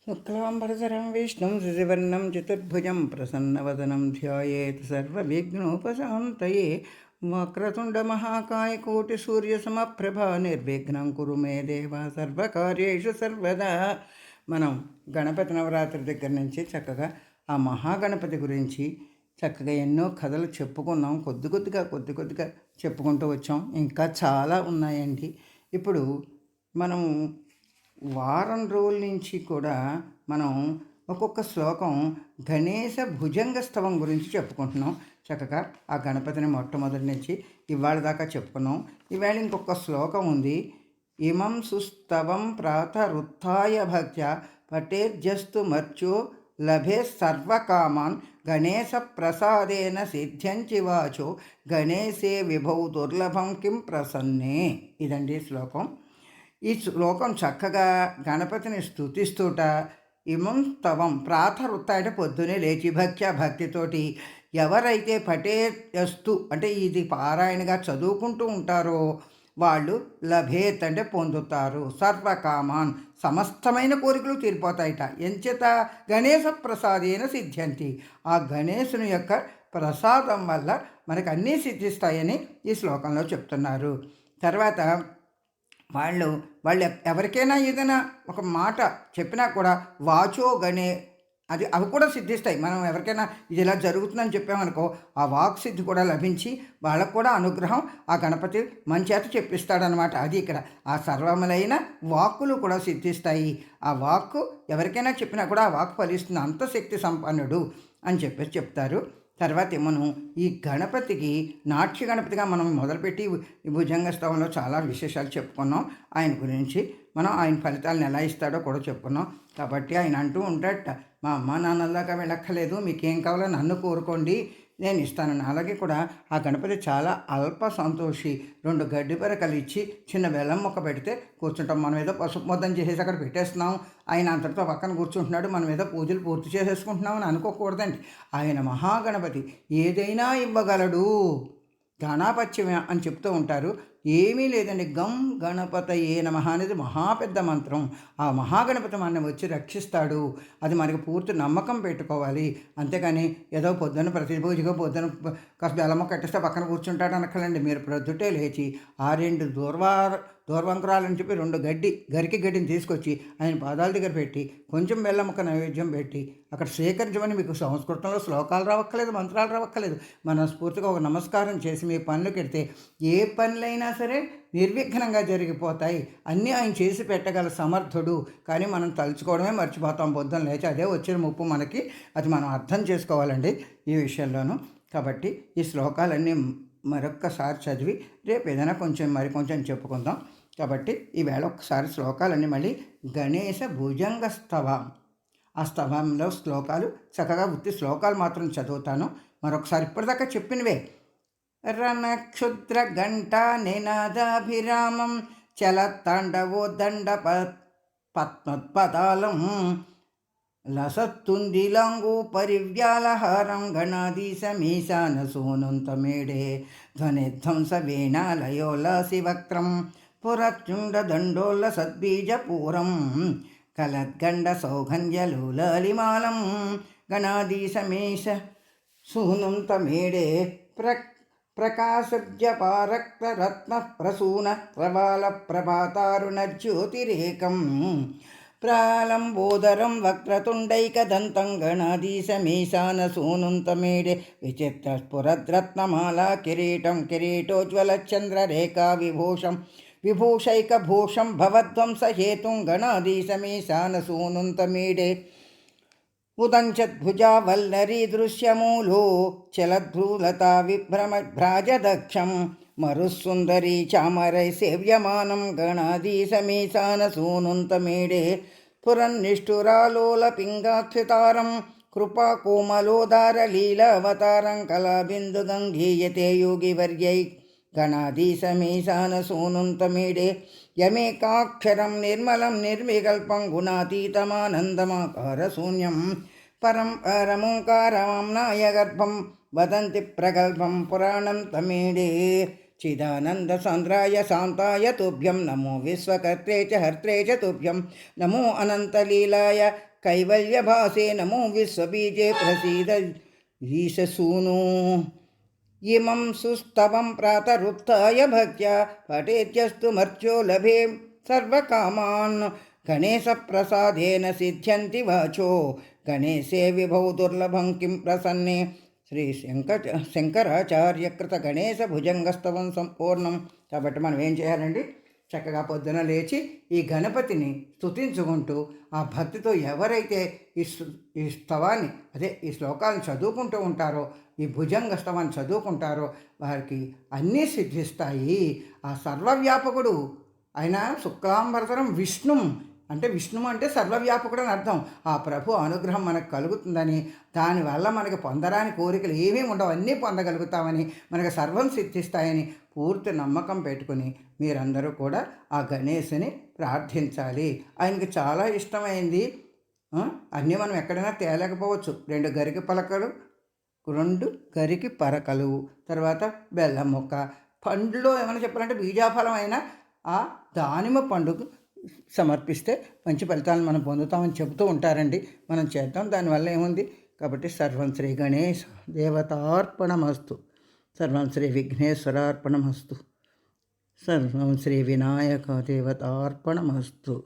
शुक्लाम्बरधरं विष्णुं शशिवर्णं चतुर्भुजं प्रसन्नवदनं ध्यायेत् सर्वविघ्नोपशान्तये वक्रतुण्डमहाकायकोटिसूर्यसमप्रभा निर्विघ्नं कुरु मे देव సర్వకార్యేషు సర్వదా. మనం గణపతి నవరాత్రి దగ్గర నుంచి చక్కగా ఆ మహాగణపతి గురించి చక్కగా ఎన్నో కథలు చెప్పుకున్నాం. కొద్ది కొద్దిగా చెప్పుకుంటూ వచ్చాం. ఇంకా చాలా ఉన్నాయండి. ఇప్పుడు మనం వారం రోజుల నుంచి కూడా మనం ఒక్కొక్క శ్లోకం గణేశ భుజంగ స్తవం గురించి చెప్పుకుంటున్నాం. చక్కగా ఆ గణపతిని మొట్టమొదటి నుంచి ఇవాళ దాకా చెప్పుకున్నాం. ఇవాళ ఇంకొక శ్లోకం ఉంది. ఇమం సుస్తవం ప్రాతరుత్థాయ భక్త్యా పటేర్జస్తు మర్త్యో లభే సర్వకామాన్ గణేశ ప్రసాదేన సిద్ధ్యంచి వాచో గణేశే విభౌ దుర్లభం కిం ప్రసన్నే. ఇదండి శ్లోకం. ఈ శ్లోకం చక్కగా గణపతిని స్తుతిస్తూట ఇమం స్తవం ప్రాతరుత్త అంటే పొద్దునే లేచి భక్తితోటి ఎవరైతే పఠేయస్తు అంటే ఇది పారాయణగా చదువుకుంటూ ఉంటారో వాళ్ళు లభేత్ అంటే పొందుతారు సర్వకామాన్ సమస్తమైన కోరికలు తీరిపోతాయిట. ఎంచేత గణేశ ప్రసాదేన సిద్ధ్యంతి, ఆ గణేశుని యొక్క ప్రసాదం వల్ల మనకు అన్నీ సిద్ధిస్తాయని ఈ శ్లోకంలో చెప్తున్నారు. తర్వాత వాళ్ళు ఎవరికైనా ఏదైనా ఒక మాట చెప్పినా కూడా వాచో గణే అవి కూడా సిద్ధిస్తాయి. మనం ఎవరికైనా ఇది ఇలా జరుగుతుందని చెప్పామనుకో ఆ వాక్ సిద్ధి కూడా లభించి వాళ్ళకు కూడా అనుగ్రహం ఆ గణపతి మంచేత చెప్పిస్తాడనమాట. అది ఇక్కడ ఆ సర్వములైన వాక్కులు కూడా సిద్ధిస్తాయి. ఆ వాక్కు ఎవరికైనా చెప్పినా కూడా ఆ వాక్కు ఫలిస్తుంది, అంత శక్తి సంపన్నుడు అని చెప్పేసి చెప్తారు. తర్వాత మనం ఈ గణపతికి నాట్య గణపతిగా మనం మొదలుపెట్టి ఈ భుజంగ స్తవంలో చాలా విశేషాలు చెప్పుకున్నాం. ఆయన గురించి మనం ఆయన ఫలితాలను ఎలా ఇస్తాడో కూడా చెప్పుకున్నాం. కాబట్టి ఆయన అంటూ ఉంటాడట, మా అమ్మ నాన్నలాగా వెళ్ళక్కర్లేదు, మీకేం కావాలో నన్ను కోరుకోండి నేను ఇస్తానని. అలాగే కూడా ఆ గణపతి చాలా అల్ప సంతోషి. 2 గడ్డి పరకలు ఇచ్చి చిన్న బెల్లం మొక్క పెడితే కూర్చుంటాం. మనం ఏదో పసుపు ముద్దం చేసేసి అక్కడ పెట్టేస్తున్నాం, ఆయన అంతటితో పక్కన కూర్చుంటున్నాడు, మనం ఏదో పూజలు పూర్తి చేసేసుకుంటున్నాం అని అనుకోకూడదండి. ఆయన మహాగణపతి ఏదైనా ఇవ్వగలడు. గణాపత్యం అని చెప్తూ ఉంటారు. ఏమీ లేదండి, గం గణపతయే నమః అనేది మహాపెద్ద మంత్రం. ఆ మహాగణపతి మన వచ్చి రక్షిస్తాడు. అది మనకి పూర్తి నమ్మకం పెట్టుకోవాలి. అంతేకాని ఏదో పొద్దున్న ప్రతి పూజగా పొద్దున కాస్త బెల్లమ్మ కట్టిస్తే పక్కన కూర్చుంటాడు అనక్కలండి. మీరు ప్రొద్దుటే లేచి ఆ 2 దూర్వంకురాలని చెప్పి 2 గరికి గడ్డిని తీసుకొచ్చి ఆయన పాదాల దగ్గర పెట్టి కొంచెం బెల్లమ్మక నైవేద్యం పెట్టి అక్కడ సేకరించమని. మీకు సంస్కృతంలో శ్లోకాలు రావక్కలేదు, మంత్రాలు రావక్కలేదు. మనస్ఫూర్తిగా ఒక నమస్కారం చేసి మీ పనులు పెడితే ఏ పనులైనా సరే నిర్విఘ్నంగా జరిగిపోతాయి. అన్నీ ఆయన చేసి పెట్టగల సమర్థుడు. కానీ మనం తలుచుకోవడమే మర్చిపోతాం పొద్దున్న లేచి. అదే వచ్చిన ముప్పు మనకి. అది మనం అర్థం చేసుకోవాలండి ఈ విషయంలోనూ. కాబట్టి ఈ శ్లోకాలన్నీ మరొక్కసారి చదివి రేపు ఏదైనా కొంచెం చెప్పుకుందాం. కాబట్టి ఈవేళ ఒకసారి శ్లోకాలన్నీ మళ్ళీ గణేశ భుజంగ స్తవం, ఆ స్తవంలో శ్లోకాలు చక్కగా ఉత్తి శ్లోకాలు మాత్రం చదువుతాను. మరొకసారి ఇప్పటిదాకా చెప్పినవే. రణక్షుద్ర గంట నినాదాభిరామం చలతాండవోదండ పద్మోత్పదాలం లసత్తుందిలాంగో పరివ్యాలహారం గణాధీశమీశాన సోనుంతమేడే ధ్వనిధ్వంస వీణాలయోలాసివక్త్రం పురచుండదండోల సద్బీజపూరం కలద్గండ సౌగంధ్యలోలలిమాలం గణాధీశమేష సూనుంతమేడే ప్రకాశజ్యపారక్తరత్న ప్రసూన ప్రవాల ప్రభాతారుణ జ్యోతిరేకం ప్రాలంబోదరం వక్రతుండైకదంతం గణాధీశమీశాన సూనుంతమేడే విచిత్రస్ఫురద్రత్నమాలా కిరీటం కిరీటోజ్వలచంద్రరేఖా విభూషైకభూషం భవధ్వంసహేతుం గణాధీశమీశాన సూనుంతమీడే ఉదంచద్భుజావల్లరీ దృశ్యమూలో చలద్భ్రూలతా విభ్రమభ్రాజదక్షం మరుసుందరీ చామరై సేవ్యమానం గణాధీశమీశాన సూనుంతమీడే పురన్నిష్ఠురాలోల పింగాక్షితారం కృపాకోమలోదారలీలావతారం కళాబిందుగంగీయతే యోగివర్యై గణాధీశమీశాన సూనుంతమీడే యమేకాక్షరం నిర్మలం నిర్వికల్పం గుణాతీతమానందమాకారశూన్యం పరమోంకారమామ్నాయ గర్భం వదంతి ప్రగల్భం పురాణం తమీడే చిదానందసాంద్రాయ శాంతాయ తుభ్యం నమో విశ్వకర్త్రే చ హర్త్రే చ తుభ్యం నమో అనంతలీలాయ कैवल्यभासे नमो विश्वबीजे प्रसीद ईशसूनो इमं सुस्तवं प्रातरुत्थाय भक्त्या पठेत्यस्तु मर्त्यो लभे सर्वकामान् गणेशप्रसादेन सिद्ध्यन्ति वाचो गणेशे विभौ दुर्लभं किं प्रसन्ने శ్రీ శంకరాచార్యకృత గణేశ భుజంగస్తవం సంపూర్ణం. కాబట్టి మనం ఏం చేయాలండి, చక్కగా పొద్దున లేచి ఈ గణపతిని స్తుతించుకుంటూ ఆ భక్తితో ఎవరైతే ఈ స్తవాన్ని అదే ఈ శ్లోకాలను చదువుకుంటూ ఉంటారో, ఈ భుజంగ స్తవాన్ని చదువుకుంటారో వారికి అన్నీ సిద్ధిస్తాయి. ఆ సర్వవ్యాపకుడు ఆయన శుక్లాంబరధరం విష్ణు అంటే విష్ణువు అంటే సర్వవ్యాపకుడు అని అర్థం. ఆ ప్రభు అనుగ్రహం మనకు కలుగుతుందని, దానివల్ల మనకి పొందరాని కోరికలు ఏమీ ఉండవు, అన్నీ పొందగలుగుతామని, మనకు సర్వం సిద్ధిస్తాయని పూర్తి నమ్మకం పెట్టుకుని మీరందరూ కూడా ఆ గణేశుని ప్రార్థించాలి. ఆయనకి చాలా ఇష్టమైంది అన్నీ మనం ఎక్కడైనా తేలేకపోవచ్చు. 2 గరికి పలకలు, 2 గరికి పరకలు, తర్వాత బెల్లం ముక్క, పండులో ఏమైనా చెప్పాలంటే బీజాఫలం అయినా ఆ దానిమ్మ పండుగ సమర్పిస్తే మంచి ఫలితాలను మనం పొందుతామని చెబుతూ ఉంటారండి. మనం చేద్దాం, దానివల్ల ఏముంది. కాబట్టి సర్వం శ్రీ గణేశ దేవతార్పణమస్తు, సర్వం శ్రీ విఘ్నేశ్వరార్పణమస్తు, సర్వం శ్రీ వినాయక దేవతార్పణమస్తు.